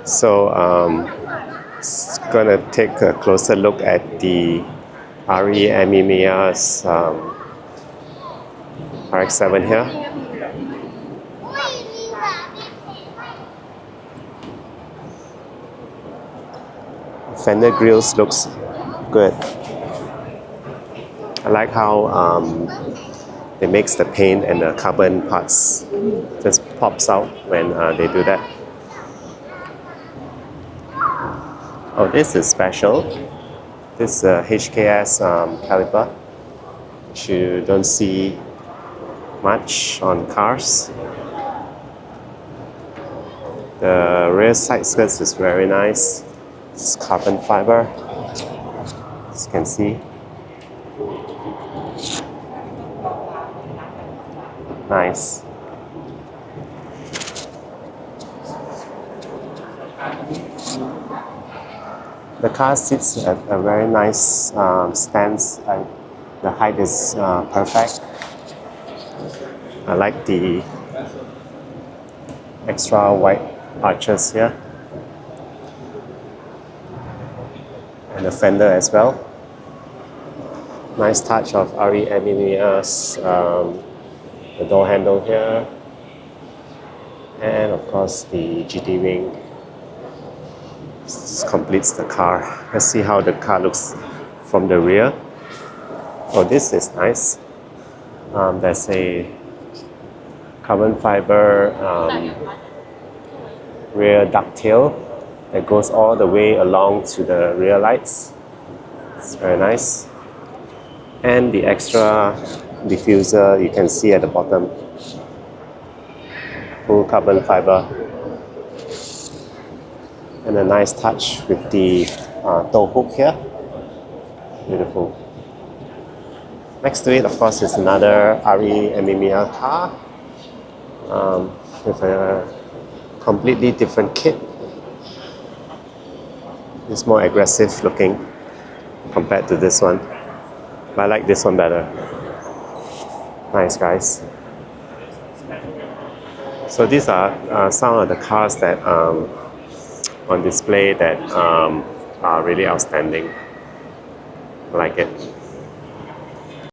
So gonna take a closer look at the RE Amemiya's RX-7 here. Fender grills looks good. I like how they mix the paint and the carbon parts just pops out when they do that. Oh, this is special. This HKS caliper, which you don't see much on cars. The rear side skirts is very nice. It's carbon fiber, as you can see. Nice. The car sits at a very nice stance. The height is perfect. I like the extra wide arches here, and the fender as well. Nice touch of RE Amemiya's the door handle here, and of course the GT wing. This completes the car. Let's see how the car looks from the rear. Oh, this is nice. There's a carbon fiber rear ducktail that goes all the way along to the rear lights. It's very nice. And the extra diffuser you can see at the bottom. Full carbon fiber. And a nice touch with the tow hook here. Beautiful. Next to it, of course, is another RE Amemiya car with a completely different kit. It's more aggressive looking compared to this one, but I like this one better. Nice, guys. So these are some of the cars that on display that are really outstanding. I like it.